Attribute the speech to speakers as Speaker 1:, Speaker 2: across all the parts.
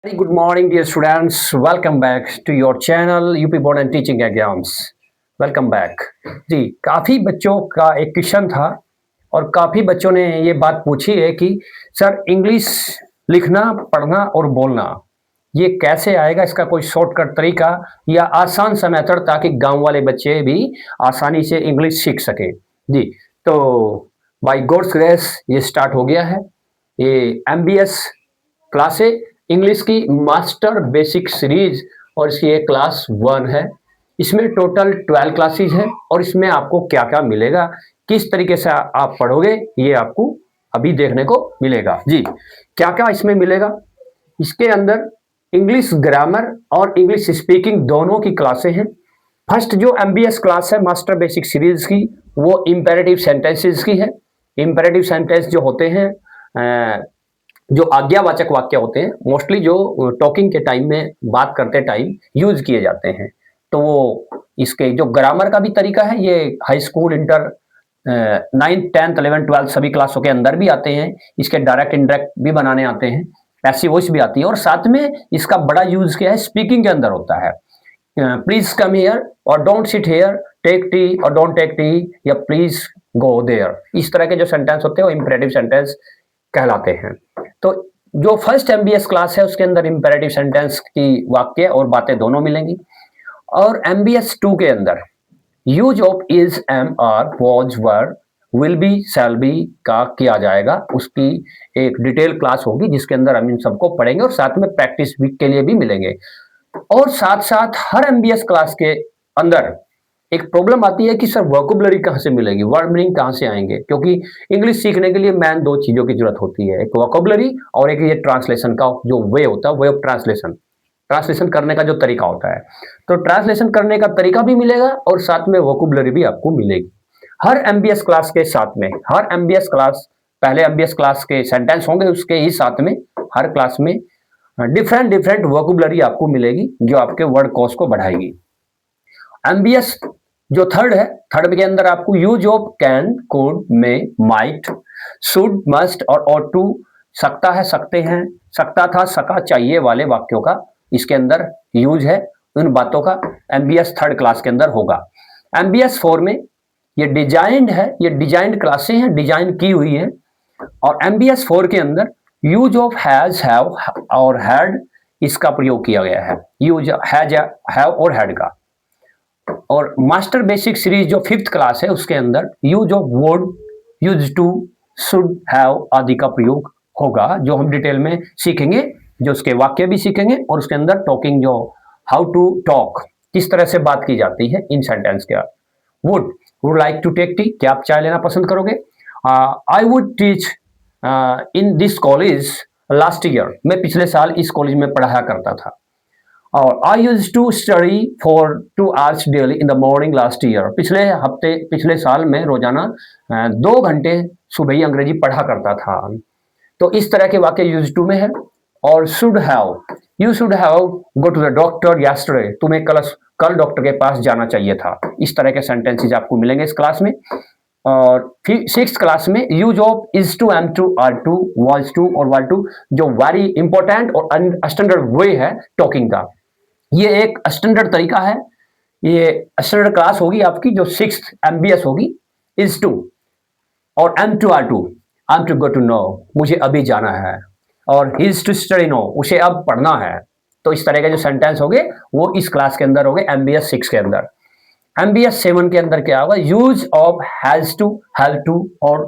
Speaker 1: Very good morning, dear students. Welcome back to your channel UP Board and Teaching Exams. Welcome back जी। काफ़ी बच्चों का एक question था और काफ़ी बच्चों ने ये बात पूछी है कि सर इंग्लिश लिखना, पढ़ना और बोलना ये कैसे आएगा, इसका कोई शॉर्टकट तरीका या आसान सा मेथड ताकि गांव वाले बच्चे भी आसानी से इंग्लिश सीख सके जी। तो बाय गॉड्स ग्रेस ये स्टार्ट हो गया है। ये MBS क्लास है इंग्लिश की मास्टर बेसिक सीरीज और इसकी एक क्लास 1 है। इसमें टोटल 12 क्लासेस है और इसमें आपको क्या क्या मिलेगा, किस तरीके से आप पढ़ोगे, ये आपको अभी देखने को मिलेगा जी। क्या क्या इसमें मिलेगा, इसके अंदर इंग्लिश ग्रामर और इंग्लिश स्पीकिंग दोनों की क्लासें हैं। फर्स्ट जो MBS क्लास है मास्टर बेसिक सीरीज की, वो इंपेरेटिव सेंटेंसेस की है। इंपेरेटिव सेंटेंस जो होते हैं जो आज्ञावाचक वाक्य होते हैं, मोस्टली जो टॉकिंग के टाइम में बात करते टाइम यूज किए जाते हैं। तो वो इसके जो ग्रामर का भी तरीका है, ये high school, inter, 9th 10th 11th 12th सभी क्लासों के अंदर भी आते हैं। इसके डायरेक्ट इंडायरेक्ट भी बनाने आते हैं, पैसिव वॉइस भी आती है और साथ में इसका बड़ा यूज क्या है, स्पीकिंग के अंदर होता है। प्लीज कम हियर और don't sit here, take tea और डोंट टेक टी, या प्लीज गो देयर, इस तरह के जो सेंटेंस होते हैं वो इंपेरेटिव सेंटेंस कहलाते हैं। तो जो फर्स्ट MBS क्लास है उसके अंदर इंपेरेटिव सेंटेंस की वाक्य और बातें दोनों मिलेंगी। और MBS 2 के अंदर use of is, am, are, was, were, will be, shall be का किया जाएगा। उसकी एक डिटेल क्लास होगी जिसके अंदर हम इन सबको पढ़ेंगे और साथ में प्रैक्टिस वीक के लिए भी मिलेंगे। और साथ साथ हर MBS क्लास के अंदर एक प्रॉब्लम आती है कि सर वोकैबुलरी कहाँ से मिलेगी, वर्ड मीनिंग कहाँ से आएंगे, क्योंकि इंग्लिश सीखने के लिए मेन दो चीजों की जरूरत होती है, एक वोकैबुलरी और एक ये ट्रांसलेशन का जो वे होता है, वे ऑफ ट्रांसलेशन, ट्रांसलेशन करने का जो तरीका होता है। तो ट्रांसलेशन करने का तरीका भी मिलेगा और साथ में वोकैबुलरी भी आपको मिलेगी हर MBS क्लास के साथ में। हर MBS क्लास, पहले MBS क्लास के सेंटेंस होंगे, उसके ही साथ में हर क्लास में डिफरेंट डिफरेंट वोकैबुलरी आपको मिलेगी जो आपके वर्ड कॉस्ट को बढ़ाएगी। MBS जो थर्ड है, थर्ड के अंदर आपको use of can, could, may, might, should, must और ought to, सकता है, सकते हैं, सकता था, सका, चाहिए वाले वाक्यों का इसके अंदर यूज है। उन बातों का MBS थर्ड क्लास के अंदर होगा। MBS 4 में ये डिजाइंड है, ये डिजाइंड क्लासें हैं, डिजाइन की हुई है। और MBS 4 के अंदर यूज ऑफ हैज, हैव और हैड इसका प्रयोग किया गया है, यूज हैज, हैव और हैड का। और मास्टर बेसिक सीरीज जो 5th क्लास है उसके अंदर use of would, use to, should, have आदि का प्रयोग होगा, जो हम डिटेल में सीखेंगे, जो उसके वाक्य भी सीखेंगे और उसके अंदर टॉकिंग, जो हाउ टू टॉक, किस तरह से बात की जाती है इन सेंटेंस के। Would like to take tea, क्या आप चाय लेना पसंद करोगे। I would teach in this college last year, मैं पिछले साल इस कॉलेज में पढ़ाया करता था। और I use to study for 2 hours daily in the morning last year, पिछले साल में रोजाना 2 घंटे सुबह ही अंग्रेजी पढ़ा करता था। तो इस तरह के वाक्य यूज टू में है। और should have, you should have go to the doctor yesterday, तुम्हें कल डॉक्टर के पास जाना चाहिए था। इस तरह के सेंटेंसेस आपको मिलेंगे इस क्लास में। और फिर 6th क्लास में use of is to, am to, are to, was to और वर टू, जो वेरी इंपॉर्टेंट और स्टैंडर्ड वे है टॉकिंग का। ये एक स्टैंडर्ड तरीका है, ये स्टैंडर्ड क्लास होगी आपकी जो 6th MBS होगी। इज टू और am to, are to, I am to go to no, मुझे अभी जाना है। और इज टू स्टडी नो, उसे अब पढ़ना है। तो इस तरह के जो सेंटेंस होंगे वो इस क्लास के अंदर होंगे MBS 6 के अंदर। MBS 7 के अंदर क्या होगा, use of has to, have to और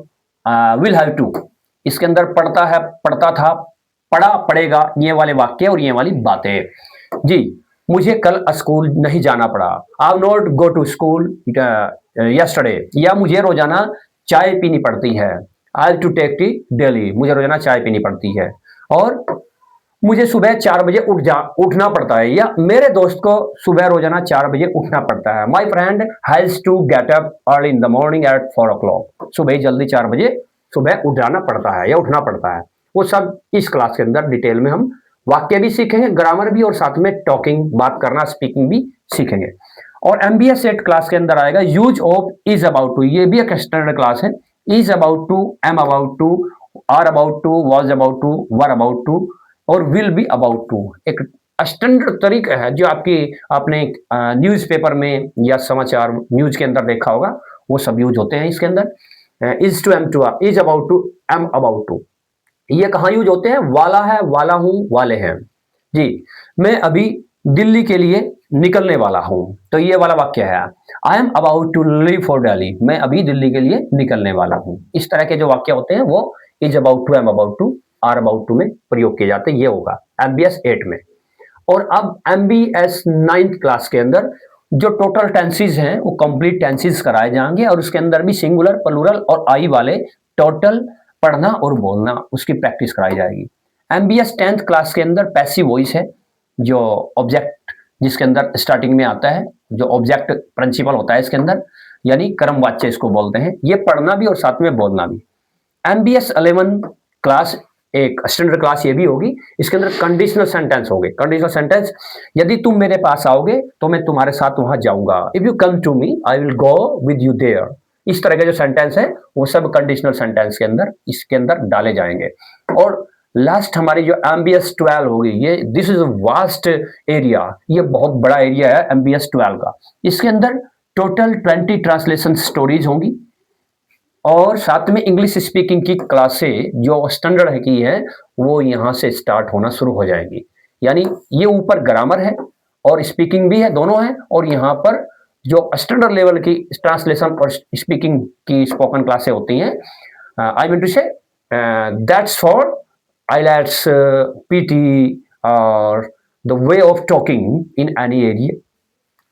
Speaker 1: विल हैव टू। इसके अंदर पढ़ता है, पढ़ता था, पढ़ा, पढ़ेगा, ये वाले वाक्य और ये वाली बातें जी। मुझे कल स्कूल नहीं जाना पड़ा, I not go to school yesterday, या मुझे रोजाना चाय पीनी पड़ती है। I to take tea daily, मुझे रोजाना चाय पीनी पड़ती है। और मुझे सुबह 4 बजे उठना पड़ता है, या मेरे दोस्त को सुबह रोजाना 4 बजे उठना पड़ता है। My friend has to get up early in the morning at 4 o'clock, सुबह जल्दी 4 बजे सुबह उठ जाना पड़ता है या उठना पड़ता है। वो सब इस क्लास के अंदर डिटेल में हम वाक्य भी सीखेंगे, ग्रामर भी, और साथ में टॉकिंग, बात करना, स्पीकिंग भी सीखेंगे। और MBS 8 क्लास के अंदर आएगा use of is about to, ये भी एक स्टैंडर्ड क्लास है। Is about to, am about to, are about to, was about to, were about to, और विल बी अबाउट टू एक स्टैंडर्ड तरीका है जो आपने न्यूज़पेपर में या समाचार न्यूज के अंदर देखा होगा, वो सब यूज होते हैं इसके अंदर। Is to am to is about to am about to, ये कहाँ यूज होते हैं? वाला है, वाला हूं, वाले हैं जी। मैं अभी दिल्ली के लिए निकलने वाला हूं, तो ये वाला वाक्य है I am about to leave for Delhi, मैं अभी दिल्ली के लिए निकलने वाला हूं। इस तरह के जो वाक्य होते हैं वो is about to, am about to, are about to में प्रयोग किए जाते हैं। ये होगा एमबीएस 8 में। और अब एमबीएस 9th क्लास के अंदर जो टोटल टेंसेस हैं वो कंप्लीट टेंसेस कराए जाएंगे, और उसके अंदर भी सिंगुलर, प्लूरल और आई वाले टोटल पढ़ना और बोलना उसकी प्रैक्टिस कराई जाएगी। एमबीएस 10th क्लास के अंदर पैसिव वॉइस है, जो ऑब्जेक्ट जिसके अंदर स्टार्टिंग में आता है, जो ऑब्जेक्ट प्रिंसिपल होता है इसके अंदर, यानी कर्म वाच्य इसको बोलते हैं। ये पढ़ना भी और साथ में बोलना भी। एमबीएस 11 क्लास एक स्टैंडर्ड क्लास ये भी होगी, इसके अंदर कंडीशनल सेंटेंस होंगे। कंडीशनल सेंटेंस, यदि तुम मेरे पास आओगे तो मैं तुम्हारे साथ वहां जाऊंगा। If you come to me I will go with you there. इस तरह के जो सेंटेंस है वो सब कंडीशनल सेंटेंस के अंदर इसके अंदर डाले जाएंगे। और लास्ट हमारी जो एमबीएस 12 होगी, ये दिस इज वास्ट एरिया, ये बहुत बड़ा एरिया है एमबीएस 12 का। इसके अंदर टोटल 20 ट्रांसलेशन स्टोरीज होंगी, और साथ में इंग्लिश स्पीकिंग की क्लासें जो स्टैंडर्ड है की है वो यहाँ से स्टार्ट होना शुरू हो जाएगी। यानी ये ऊपर ग्रामर है और स्पीकिंग भी है, दोनों है, और यहाँ पर जो स्टैंडर्ड लेवल की ट्रांसलेशन और स्पीकिंग की स्पोकन क्लासें होती हैं। आई मीन टू से दैट्स फॉर आईलेट्स, पीटी और the way of talking in any area,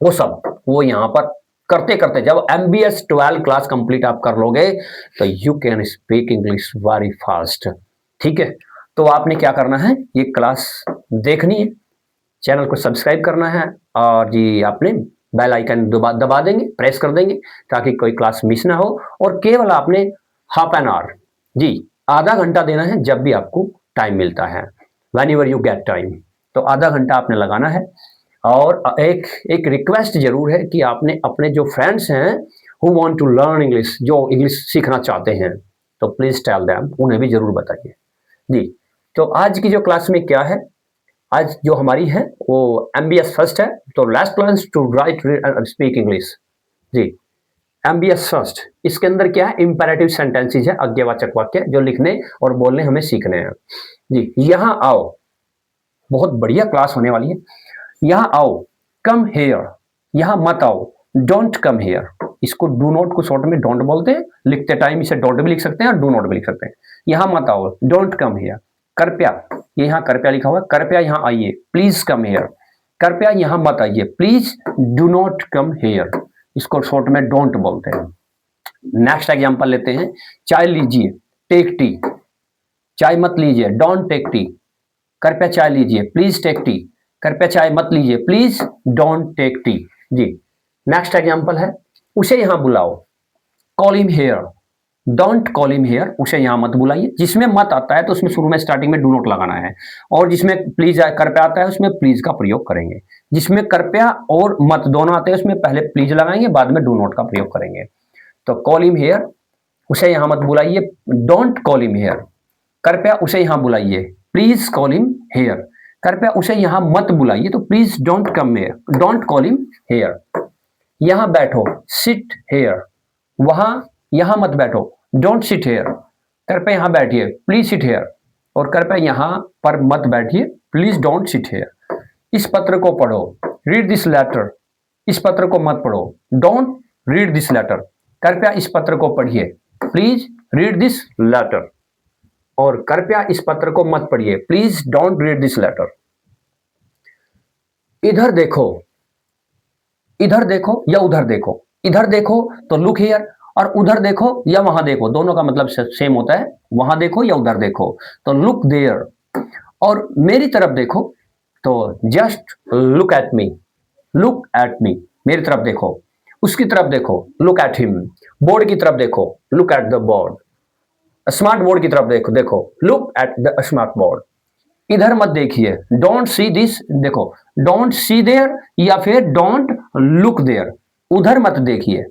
Speaker 1: वो सब वो यहाँ पर करते करते जब एमबीएस 12 क्लास कंप्लीट आप कर लोगे तो you can speak English very fast. ठीक है, तो आपने क्या करना है, ये क्लास देखनी है, चैनल को सब्सक्राइब करना है, और जी आपने बेल आइकन दबा देंगे, प्रेस कर देंगे ताकि कोई क्लास मिस ना हो। और केवल आपने हाफ एन आवर, जी आधा घंटा देना है जब भी आपको टाइम मिलता है, when ever you get time, तो आधा घंटा आपने लगाना है। और एक रिक्वेस्ट जरूर है कि आपने अपने जो फ्रेंड्स हैं who want to learn English, जो इंग्लिश सीखना चाहते हैं, तो प्लीज टेल देम, उन्हें भी जरूर बताइए जी। तो आज की जो क्लास में क्या है, आज जो हमारी है वो एमबीएस फर्स्ट है, तो last class to write and speak English जी। एमबीएस फर्स्ट, इसके अंदर क्या है, इंपेरेटिव सेंटेंसेस है, आज्ञावाचक वाक्य जो लिखने और बोलने हमें सीखने हैं जी। यहाँ आओ, बहुत बढ़िया क्लास होने वाली है। यहाँ आओ, कम हेयर, यहाँ मत आओ, डोंट कम हेयर, इसको डू नॉट को शॉर्ट में डोंट बोलते हैं, लिखते टाइम इसे डोंट भी लिख सकते हैं और डू नॉट भी लिख सकते हैं। यहाँ मत आओ, डोंट कम हेयर। कृपया, ये यहाँ कृपया लिखा हुआ है, कृपया यहाँ आइए, प्लीज कम हेयर। कृपया यहाँ मत आइए, please do not come here, इसको शॉर्ट में डोंट बोलते हैं। नेक्स्ट एग्जांपल लेते हैं, चाय लीजिए, टेक टी, चाय मत लीजिए, डोंट टेक टी। कृपया चाय लीजिए, प्लीज टेक टी, कृपया चाय मत लीजिए, प्लीज डोंट टेक टी जी। नेक्स्ट एग्जांपल है, उसे यहां बुलाओ, call him here, don't call him here, उसे यहां मत बुलाइए। जिसमें मत आता है तो उसमें शुरू में स्टार्टिंग में डू नॉट लगाना है, और जिसमें प्लीज कृपया आता है उसमें प्लीज का प्रयोग करेंगे। जिसमें कृपया और मत दोनों आते हैं उसमें पहले प्लीज लगाएंगे, बाद में डू नॉट का प्रयोग करेंगे। तो कॉल हिम हियर, उसे यहां मत बुलाइए, डोंट कॉल हिम हियर। कृपया उसे यहां बुलाइए, प्लीज कॉल हिम हियर। कृपया उसे यहां मत बुलाइए, तो please don't come here, don't call him here. यहां बैठो, सिट हियर, वहां यहां मत बैठो, डोंट सिट हियर। कृपया यहां बैठिए, प्लीज सिट हियर, और कृपया यहां पर मत बैठिए, प्लीज डोंट सिट हियर। इस पत्र को पढ़ो, रीड दिस लेटर, इस पत्र को मत पढ़ो, डोंट रीड दिस लेटर। कृपया इस पत्र को पढ़िए, प्लीज रीड दिस लेटर, और कृपया इस पत्र को मत पढ़िए, please don't read this letter. इधर देखो, इधर देखो या उधर देखो, इधर देखो तो लुक हियर, और उधर देखो या वहां देखो, दोनों का मतलब सेम होता है, वहां देखो या उधर देखो, तो लुक देयर। और मेरी तरफ देखो तो just look at me, look at me, मेरी तरफ देखो। उसकी तरफ देखो, लुक एट हिम। बोर्ड की तरफ देखो, look at the board. Smart board की तरफ देखो, देखो look at the smart board. इधर मत देखिए, डोंट सी दिस, देखो डोंट सी देयर या फिर डोंट लुक देयर, उधर मत देखिए,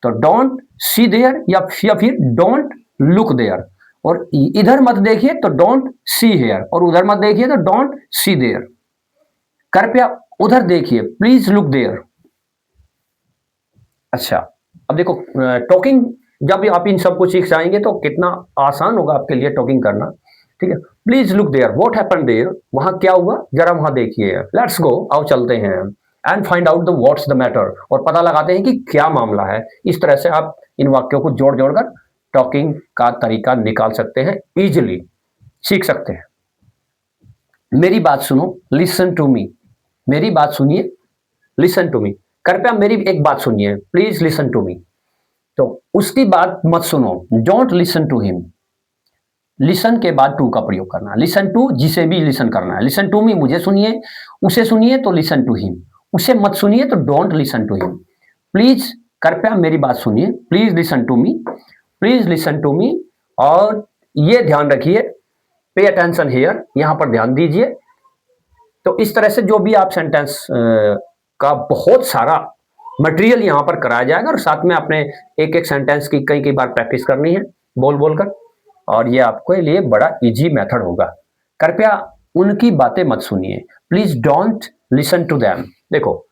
Speaker 1: तो डोंट सी देयर या फिर डोंट लुक देयर। और इधर मत देखिए तो डोंट सी हेयर, और उधर मत देखिए तो डोंट सी देयर। कृपया उधर देखिए, प्लीज लुक देयर। अच्छा, अब देखो टॉकिंग, जब आप इन सबको सीख जाएंगे तो कितना आसान होगा आपके लिए टॉकिंग करना। ठीक है, please look there, what happened there, वहां क्या हुआ जरा वहां देखिए। लेट्स गो, आओ चलते हैं, and find out the what's the matter, और पता लगाते हैं कि क्या मामला है। इस तरह से आप इन वाक्यों को जोड़ जोड़कर टॉकिंग का तरीका निकाल सकते हैं, इजिली सीख सकते हैं। मेरी बात सुनो, लिसन टू मी, मेरी बात सुनिए, लिसन टू मी, कृपया मेरी एक बात सुनिए, प्लीज लिसन टू मी। तो उसकी बात मत सुनो, don't listen to him. Listen के बाद टू का प्रयोग करना, लिसन टू जिसे भी लिसन करना है, लिसन टू मी मुझे सुनिए, उसे सुनिए तो लिसन टू हिम, उसे मत सुनिए तो don't listen to him. Please, कृपया मेरी बात सुनिए, please listen to me, please listen to me. और ये ध्यान रखिए, पे अटेंशन हियर, यहां पर ध्यान दीजिए। तो इस तरह से जो भी आप सेंटेंस का बहुत सारा मटेरियल यहां पर कराया जाएगा, और साथ में आपने एक एक सेंटेंस की कई कई बार प्रैक्टिस करनी है बोल बोलकर, और ये आपके लिए बड़ा इजी मेथड होगा। कृपया उनकी बातें मत सुनिए, please don't listen to them. देखो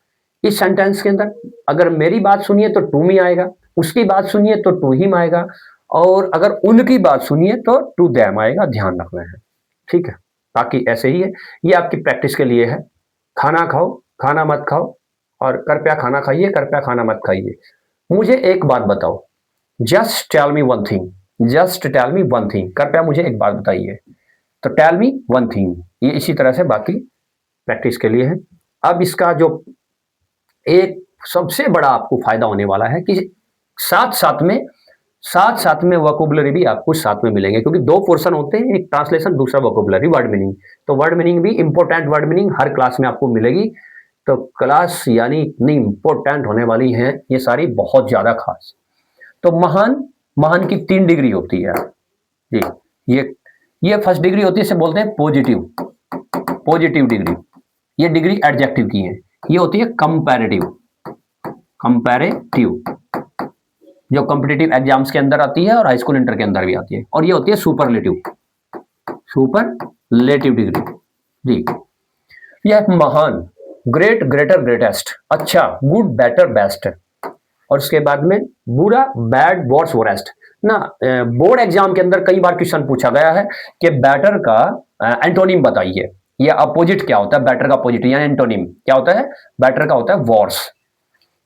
Speaker 1: इस सेंटेंस के अंदर अगर मेरी बात सुनिए तो टू मी आएगा, उसकी बात सुनिए तो टू हिम आएगा, और अगर उनकी बात सुनिए तो टू देम आएगा, ध्यान रखना है। ठीक है, बाकी ऐसे ही है, ये आपकी प्रैक्टिस के लिए है। खाना खाओ, खाना मत खाओ, और कृपया खाना खाइए, कृपया खाना मत खाइए। मुझे एक बात बताओ, just tell me one thing, just tell me one thing, कृपया मुझे एक बात बताइए। तो टेल मी वन थिंग, ये इसी तरह से बाकी प्रैक्टिस के लिए है। अब इसका जो एक सबसे बड़ा आपको फायदा होने वाला है कि साथ साथ में वोकैबुलरी भी आपको साथ में मिलेंगे, क्योंकि दो पोर्शन होते हैं, एक ट्रांसलेशन, दूसरा वोकैबुलरी, वर्ड मीनिंग। तो वर्ड मीनिंग भी इंपॉर्टेंट वर्ड मीनिंग हर क्लास में आपको मिलेगी। तो क्लास यानी इतनी इंपॉर्टेंट होने वाली है ये सारी, बहुत ज्यादा खास। तो महान, महान की 3 डिग्री होती है जी। ये फर्स्ट डिग्री होती है, इसे बोलते हैं पॉजिटिव, पॉजिटिव डिग्री। ये डिग्री एडजेक्टिव की है। ये होती है कंपैरेटिव, कंपैरेटिव, जो कॉम्पिटिटिव एग्जाम्स के अंदर आती है और हाई स्कूल इंटर के अंदर भी आती है। और ये होती है सुपरलेटिव, सुपरलेटिव डिग्री जी। यह महान, ग्रेट, ग्रेटर, ग्रेटेस्ट, अच्छा, गुड, बेटर, बेस्ट। और उसके बाद में बुरा, बैड, वर्स, वरेस्ट ना। बोर्ड एग्जाम के अंदर कई बार क्वेश्चन पूछा गया है कि बेटर का एंटोनिम बताइए, या अपोजिट क्या होता है बेटर का अपोजिट, या एंटोनिम क्या होता है बेटर का, होता है वर्स।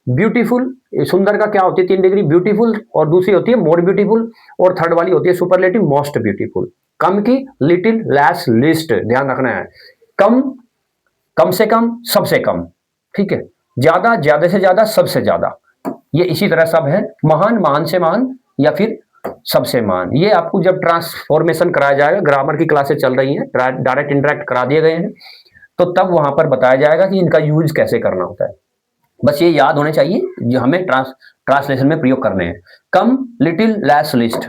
Speaker 1: ब्यूटीफुल, सुंदर का क्या होती है 3 डिग्री, ब्यूटीफुल, और दूसरी होती है मोर ब्यूटीफुल, और थर्ड वाली होती है सुपरलेटिव, मोस्ट ब्यूटीफुल। कम की लिटिल, लेस, लिस्ट, ध्यान रखना है। कम, कम से कम, सबसे कम, ठीक है। ज्यादा, ज्यादा से ज्यादा, सबसे ज्यादा, ये इसी तरह सब है। महान, महान से महान, या फिर सबसे महान। ये आपको जब ट्रांसफॉर्मेशन कराया जाएगा, ग्रामर की क्लासेस चल रही हैं, डायरेक्ट इंटरेक्ट करा दिए गए हैं, तो तब वहां पर बताया जाएगा कि इनका यूज कैसे करना होता है। बस ये याद होने चाहिए जो हमें ट्रांसलेशन में प्रयोग करने हैं। कम, little, less, least,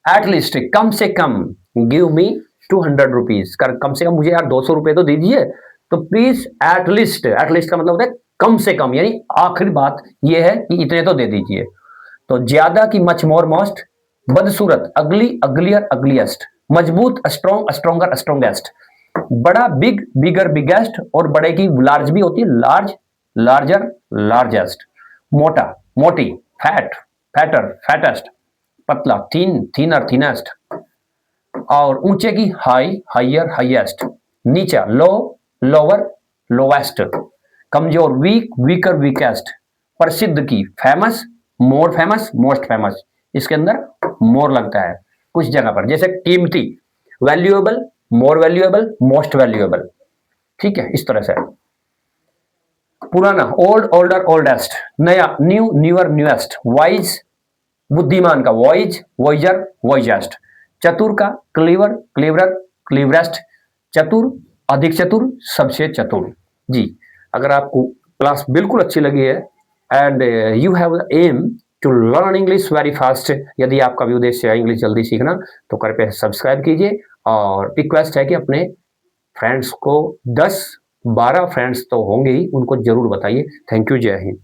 Speaker 1: at least, कम से कम, गिव मी 200 रुपीज, कम से कम मुझे यार 200 रुपए तो दीजिए। तो please at least, at list का मतलब होता है कम से कम, यानी आखिरी बात ये है कि इतने तो दे दीजिए। तो ज्यादा की मच, मोर, मोस्ट, बदसूरत, अगली, अगलियर, अगलीस्ट, मजबूत, स्ट्रॉन्ग, स्ट्रॉन्गर, स्ट्रॉन्गेस्ट, बड़ा, बिग, बिगर, बिगेस्ट, और बड़े की लार्ज भी होती है, लार्ज, लार्जर, लार्जेस्ट, मोटा, मोटी, फैट, फैटर, फैटेस्ट, पतला, थीन, थीनर, थीनेस्ट, और ऊंचे की हाई, हाइयर, हाईएस्ट, नीचा, लो, लोअर, लोवेस्ट, कमजोर, वीक, वीकर, वीकेस्ट, प्रसिद्ध की famous, more famous, most famous, इसके अंदर मोर लगता है कुछ जगह पर, जैसे कीमती, valuable, more valuable, most valuable, ठीक है, इस तरह से। पुराना, ओल्ड, ओल्डर, ओल्डेस्ट, नया, न्यू, न्यूअर, न्यूएस्ट, वाइज, बुद्धिमान का वाइज, वाइजर, वाइजेस्ट, चतुर का क्लीवर, क्लीवरर, क्लीवरेस्ट, चतुर, अधिक चतुर, सबसे चतुर जी। अगर आपको क्लास बिल्कुल अच्छी लगी है and you have am to learn English very fast, यदि आपका भी उद्देश्य है इंग्लिश जल्दी सीखना, तो कृपया सब्सक्राइब कीजिए। और रिक्वेस्ट है कि अपने फ्रेंड्स को 10-12 फ्रेंड्स तो होंगे ही, उनको जरूर बताइए। थैंक यू, जय हिंद।